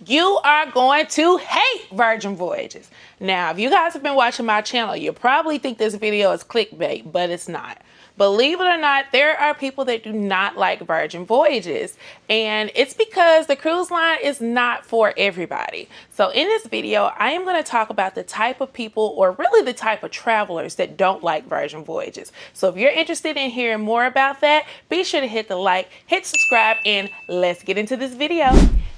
you are going to hate Virgin Voyages. Now, if you guys have been watching my channel, you probably think this video is clickbait, but it's not. Believe it or not, there are people that do not like Virgin Voyages, and it's because the cruise line is not for everybody. So in this video, I am going to talk about the type of people, or really the type of travelers that don't like Virgin Voyages. So if you're interested in hearing more about that, be sure to hit the like, hit subscribe, and let's get into this video.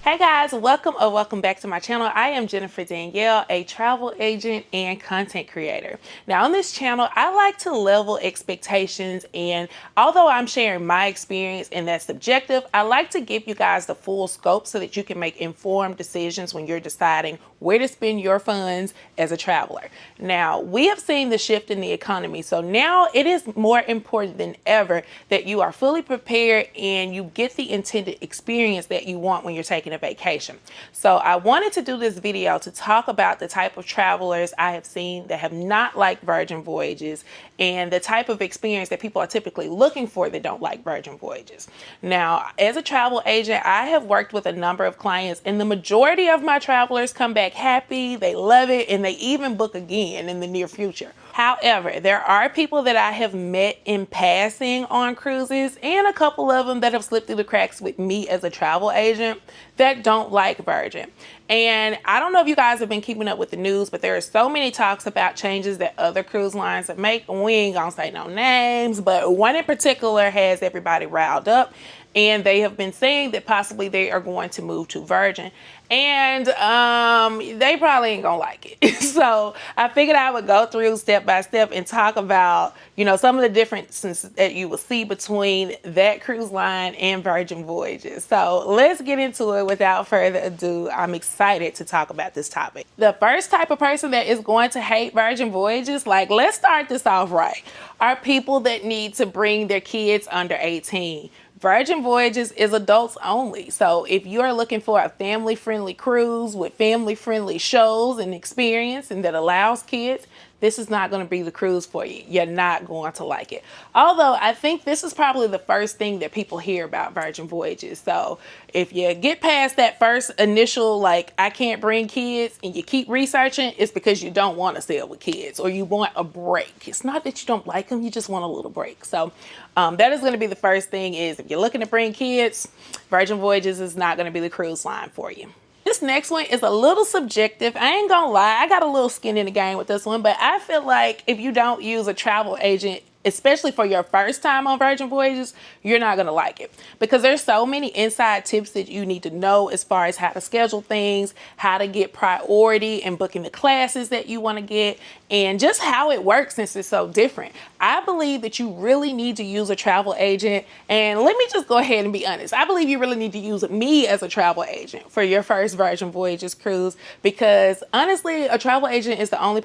Hey guys, welcome back to my channel. I am JennDanielle, a travel agent and content creator. Now on this channel, I like to level expectations, and although I'm sharing my experience and that's subjective, I like to give you guys the full scope so that you can make informed decisions when you're deciding where to spend your funds as a traveler. Now, we have seen the shift in the economy, so now it is more important than ever that you are fully prepared and you get the intended experience that you want when you're taking a vacation. So I wanted to do this video to talk about the type of travelers I have seen that have not liked Virgin Voyages and the type of experience that people are typically looking for that don't like Virgin Voyages. Now, as a travel agent, I have worked with a number of clients, and the majority of my travelers come back happy, they love it, and they even book again in the near future. However, there are people that I have met in passing on cruises, and a couple of them that have slipped through the cracks with me as a travel agent that don't like Virgin. And I don't know if you guys have been keeping up with the news, but there are so many talks about changes that other cruise lines have made. We ain't gonna say no names, but one in particular has everybody riled up, and they have been saying that possibly they are going to move to Virgin, and they probably ain't gonna like it. So I figured I would go through step by step and talk about, you know, some of the differences that you will see between that cruise line and Virgin Voyages. So let's get into it without further ado. I'm excited to talk about this topic. The first type of person that is going to hate Virgin Voyages, like, let's start this off right, are people that need to bring their kids under 18. Virgin Voyages is adults only. So if you're looking for a family-friendly cruise with family-friendly shows and experience and that allows kids, this is not going to be the cruise for you. You're not going to like it. Although I think this is probably the first thing that people hear about Virgin Voyages. So if you get past that first initial, like, I can't bring kids, and you keep researching, it's because you don't want to sail with kids or you want a break. It's not that you don't like them, you just want a little break. So that is going to be the first thing, is if you're looking to bring kids, Virgin Voyages is not going to be the cruise line for you. This next one is a little subjective. I ain't gonna lie, I got a little skin in the game with this one, but I feel like if you don't use a travel agent, especially for your first time on Virgin Voyages, you're not gonna like it, because there's so many inside tips that you need to know as far as how to schedule things, how to get priority in booking the classes that you want to get, and just how it works since it's so different. I believe that you really need to use a travel agent, and let me just go ahead and be honest. I believe you really need to use me as a travel agent for your first Virgin Voyages cruise, because honestly, a travel agent is the only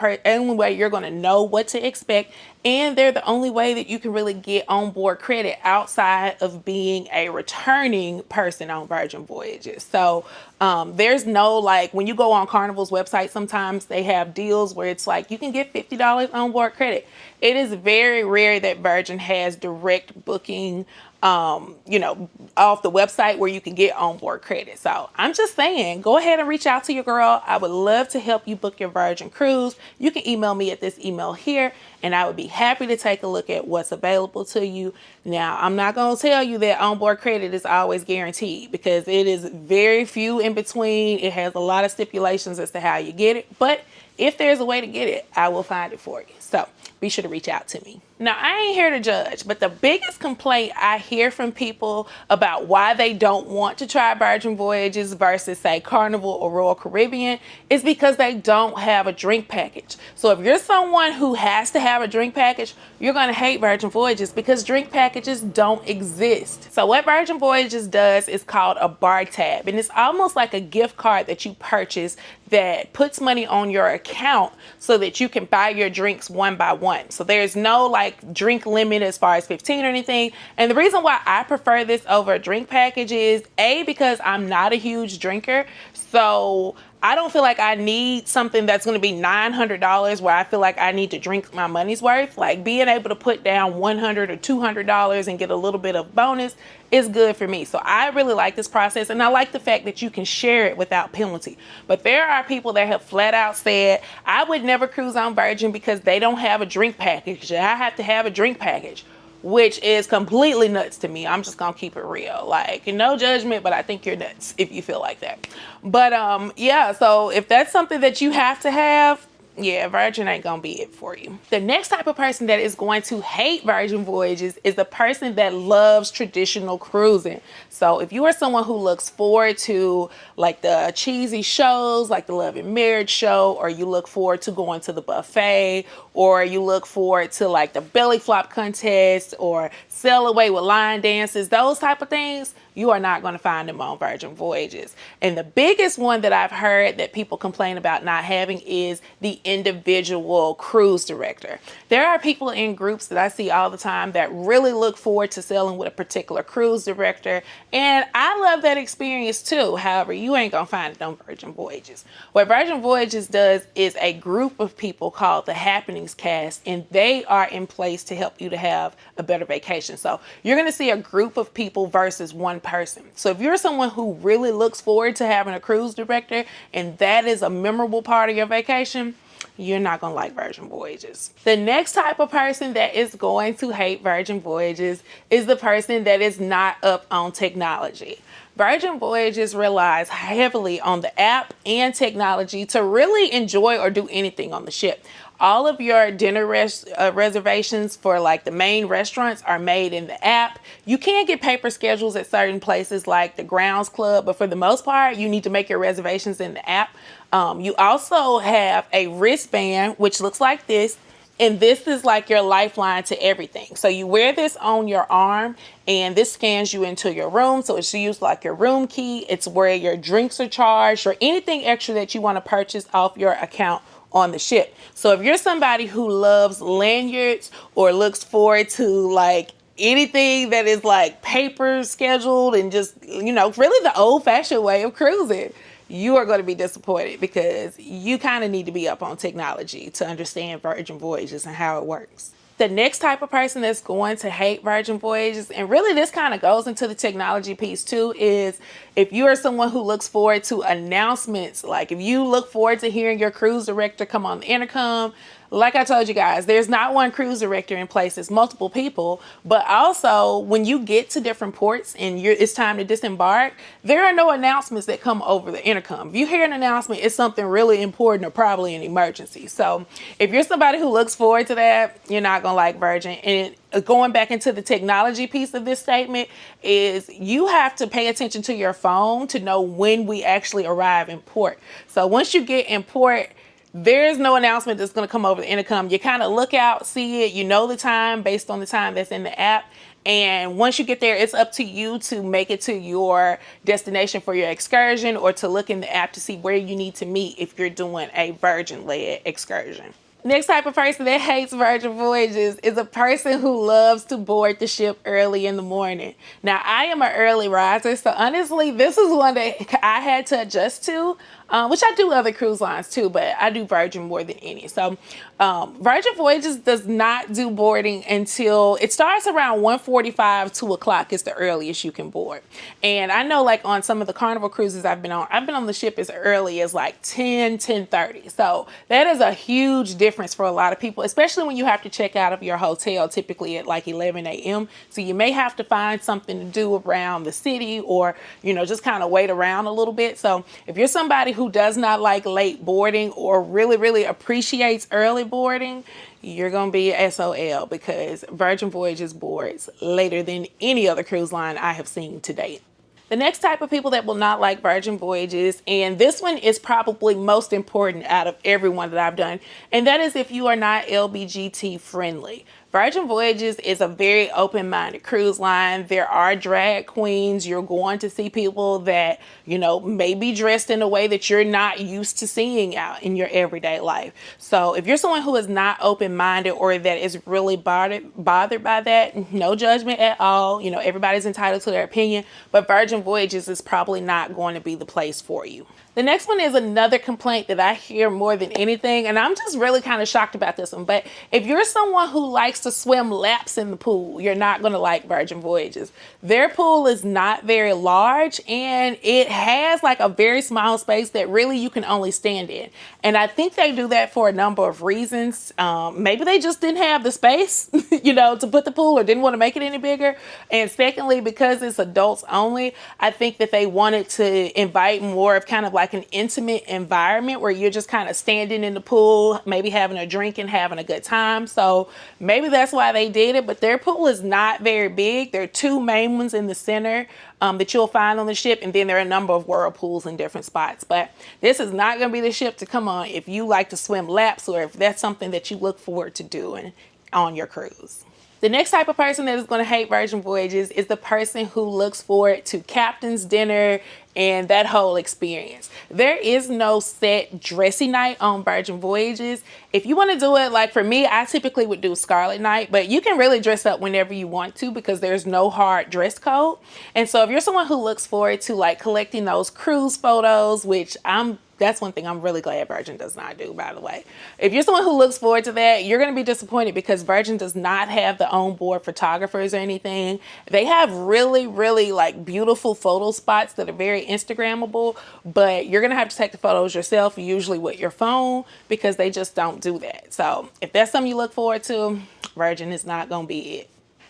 way you're going to know what to expect, and they're the only way that you can really get on board credit outside of being a returning person on Virgin Voyages. So there's no, like, when you go on Carnival's website, sometimes they have deals where it's like you can get $50 on board credit. It is very rare that Virgin has direct booking, you know, off the website where you can get onboard credit. So I'm just saying, go ahead and reach out to your girl. I would love to help you book your Virgin cruise. You can email me at this email here, and I would be happy to take a look at what's available to you. Now, I'm not going to tell you that onboard credit is always guaranteed, because it is very few in between. It has a lot of stipulations as to how you get it, but if there's a way to get it, I will find it for you. So be sure to reach out to me. Now, I ain't here to judge, but the biggest complaint I hear from people about why they don't want to try Virgin Voyages versus, say, Carnival or Royal Caribbean is because they don't have a drink package. So if you're someone who has to have a drink package, you're going to hate Virgin Voyages, because drink packages don't exist. So what Virgin Voyages does is called a bar tab, and it's almost like a gift card that you purchase that puts money on your account so that you can buy your drinks one by one. So there's no like drink limit as far as 15 or anything. And the reason why I prefer this over a drink package is, A, because I'm not a huge drinker. So I don't feel like I need something that's going to be $900 where I feel like I need to drink my money's worth. Like being able to put down $100 or $200 and get a little bit of bonus is good for me. So I really like this process, and I like the fact that you can share it without penalty. But there are people that have flat out said, I would never cruise on Virgin because they don't have a drink package. I have to have a drink package, which is completely nuts to me. I'm just gonna keep it real. Like, no judgment, but I think you're nuts if you feel like that. But yeah, so if that's something that you have to have, yeah, Virgin ain't gonna be it for you. The next type of person that is going to hate Virgin Voyages is the person that loves traditional cruising. So if you are someone who looks forward to like the cheesy shows, like the Love and Marriage show, or you look forward to going to the buffet, or you look forward to like the belly flop contest or sail away with line dances, those type of things, you are not going to find them on Virgin Voyages. And the biggest one that I've heard that people complain about not having is the individual cruise director. There are people in groups that I see all the time that really look forward to sailing with a particular cruise director. And I love that experience too. However, you ain't going to find it on Virgin Voyages. What Virgin Voyages does is a group of people called the Happenings Cast, and they are in place to help you to have a better vacation. So you're going to see a group of people versus one person. So if you're someone who really looks forward to having a cruise director and that is a memorable part of your vacation, you're not going to like Virgin Voyages. The next type of person that is going to hate Virgin Voyages is the person that is not up on technology. Virgin Voyages relies heavily on the app and technology to really enjoy or do anything on the ship. All of your dinner reservations for like the main restaurants are made in the app. You can get paper schedules at certain places like the Grounds Club, but for the most part, you need to make your reservations in the app. You also have a wristband, which looks like this. And this is like your lifeline to everything. So you wear this on your arm and this scans you into your room. So it's used like your room key. It's where your drinks are charged or anything extra that you want to purchase off your account on the ship. So if you're somebody who loves lanyards or looks forward to like anything that is like paper scheduled and just, you know, really the old fashioned way of cruising, you are going to be disappointed because you kind of need to be up on technology to understand Virgin Voyages and how it works. The next type of person that's going to hate Virgin Voyages, and really this kind of goes into the technology piece too, is if you are someone who looks forward to announcements, like if you look forward to hearing your cruise director come on the intercom. Like I told you guys, there's not one cruise director in place, it's multiple people. But also when you get to different ports and it's time to disembark, there are no announcements that come over the intercom. If you hear an announcement, it's something really important or probably an emergency. So if you're somebody who looks forward to that, you're not gonna like Virgin. And going back into the technology piece of this statement is you have to pay attention to your phone to know when we actually arrive in port. So once you get in port, there's no announcement that's going to come over the intercom. You kind of look out, see it, you know the time based on the time that's in the app. And once you get there, it's up to you to make it to your destination for your excursion or to look in the app to see where you need to meet if you're doing a Virgin-led excursion. Next type of person that hates Virgin Voyages is a person who loves to board the ship early in the morning. Now, I am an early riser, so honestly, this is one that I had to adjust to, which I do other cruise lines too, but I do Virgin more than any. So Virgin Voyages does not do boarding until it starts around 1:45, 2 o'clock is the earliest you can board. And I know like on some of the Carnival cruises I've been on the ship as early as like 10:30. So that is a huge difference for a lot of people, especially when you have to check out of your hotel typically at like 11 a.m. So you may have to find something to do around the city or, you know, just kind of wait around a little bit. So if you're somebody who does not like late boarding or really appreciates early boarding, you're going to be SOL because Virgin Voyages boards later than any other cruise line I have seen to date. The next type of people that will not like Virgin Voyages, and this one is probably most important out of everyone that I've done, and that is if you are not LBGT friendly. Virgin Voyages is a very open-minded cruise line. There are drag queens. You're going to see people that, you know, may be dressed in a way that you're not used to seeing out in your everyday life. So if you're someone who is not open-minded or that is really bothered by that, no judgment at all. You know, everybody's entitled to their opinion, but Virgin Voyages is probably not going to be the place for you. The next one is another complaint that I hear more than anything, and I'm just really kind of shocked about this one. But if you're someone who likes to swim laps in the pool, you're not going to like Virgin Voyages. Their pool is not very large, and it has like a very small space that really you can only stand in. And I think they do that for a number of reasons. Maybe they just didn't have the space, to put the pool, or didn't want to make it any bigger. And secondly, because it's adults only, I think that they wanted to invite more of kind of like an intimate environment where you're just kind of standing in the pool, maybe having a drink and having a good time. So maybe that's why they did it, but their pool is not very big. There are two main ones in the center that you'll find on the ship, and then there are a number of whirlpools in different spots. But this is not going to be the ship to come on if you like to swim laps, or if that's something that you look forward to doing on your cruise. The next type of person that is going to hate Virgin Voyages is the person who looks forward to captain's dinner and that whole experience. There is no set dressy night on Virgin Voyages. If you want to do it, like for me, I typically would do Scarlet Night, but you can really dress up whenever you want to because there's no hard dress code. And so if you're someone who looks forward to like collecting those cruise photos, which that's one thing I'm really glad Virgin does not do, by the way. If you're someone who looks forward to that, you're going to be disappointed because Virgin does not have the onboard photographers or anything. They have really, really like beautiful photo spots that are very Instagrammable, but you're going to have to take the photos yourself, usually with your phone, because they just don't do that. So if that's something you look forward to, Virgin is not going to be it.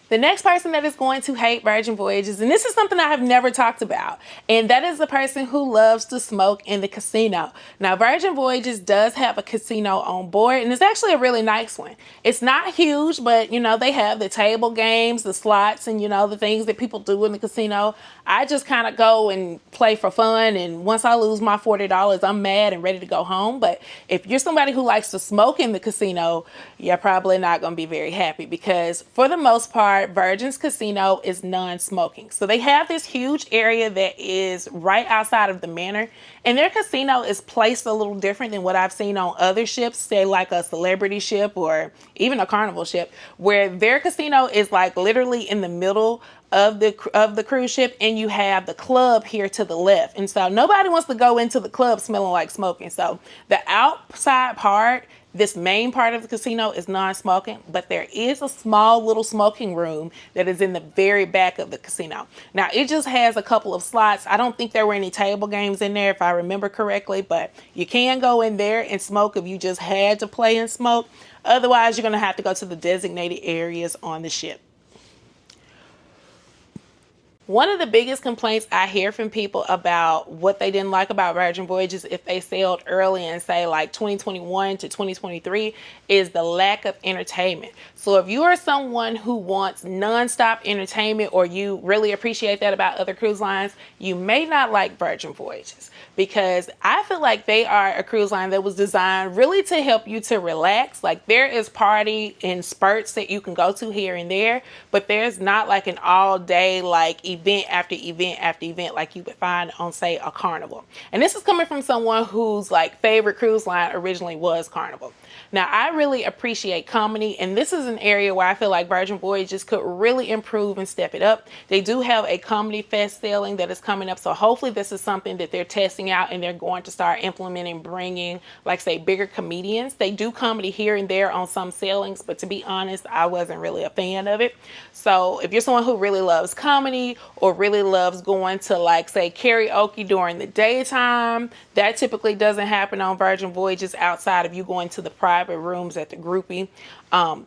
The next person that is going to hate Virgin Voyages, and this is something I have never talked about, and that is the person who loves to smoke in the casino. Now, Virgin Voyages does have a casino on board, and it's actually a really nice one. It's not huge, but, they have the table games, the slots, and, the things that people do in the casino. I just kind of go and play for fun, and once I lose my $40, I'm mad and ready to go home. But if you're somebody who likes to smoke in the casino, you're probably not going to be very happy because, for the most part, Virgin's casino is non-smoking. So they have this huge area that is right outside of the manor, and their casino is placed a little different than what I've seen on other ships, say like a Celebrity ship or even a Carnival ship, where their casino is like literally in the middle of the cruise ship, and you have the club here to the left. And so nobody wants to go into the club smelling like smoking. So the outside part, this main part of the casino, is non-smoking, but there is a small little smoking room that is in the very back of the casino. Now, it just has a couple of slots. I don't think there were any table games in there, if I remember correctly, but you can go in there and smoke if you just had to play and smoke. Otherwise, you're going to have to go to the designated areas on the ship. One of the biggest complaints I hear from people about what they didn't like about Virgin Voyages if they sailed early in, say, like 2021 to 2023 is the lack of entertainment. So if you are someone who wants nonstop entertainment, or you really appreciate that about other cruise lines, you may not like Virgin Voyages, because I feel like they are a cruise line that was designed really to help you to relax. Like, there is party in spurts that you can go to here and there, but there's not like an all day like event after event after event like you would find on, say, a Carnival. And this is coming from someone whose like favorite cruise line originally was Carnival. Now, I really appreciate comedy, and this is an area where I feel like Virgin Voyages could really improve and step it up. They do have a comedy fest sailing that is coming up, so hopefully this is something that they're testing out and they're going to start implementing, bringing, like, say, bigger comedians. They do comedy here and there on some sailings, but to be honest, I wasn't really a fan of it. So if you're someone who really loves comedy, or really loves going to, like, say, karaoke during the daytime, that typically doesn't happen on Virgin Voyages outside of you going to the private rooms at the groupie.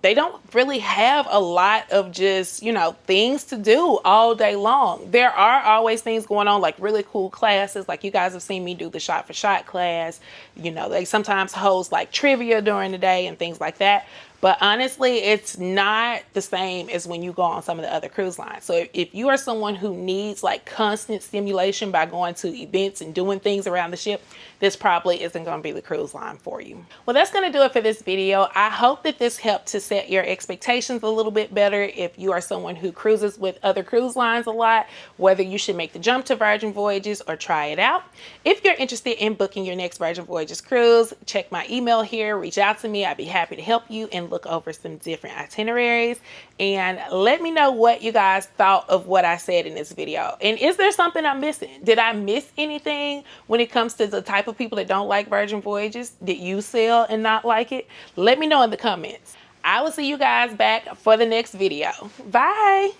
They don't really have a lot of just, things to do all day long. There are always things going on, like really cool classes. Like, you guys have seen me do the shot for shot class. They sometimes host like trivia during the day and things like that. But honestly, it's not the same as when you go on some of the other cruise lines. So if you are someone who needs like constant stimulation by going to events and doing things around the ship, this probably isn't going to be the cruise line for you. Well, that's going to do it for this video. I hope that this helped help to set your expectations a little bit better if you are someone who cruises with other cruise lines a lot, whether you should make the jump to Virgin Voyages or try it out. If you're interested in booking your next Virgin Voyages cruise, check my email here, reach out to me. I'd be happy to help you and look over some different itineraries. And let me know what you guys thought of what I said in this video. And is there something I'm missing? Did I miss anything when it comes to the type of people that don't like Virgin Voyages? Did you sail and not like it? Let me know in the comments. I will see you guys back for the next video. Bye.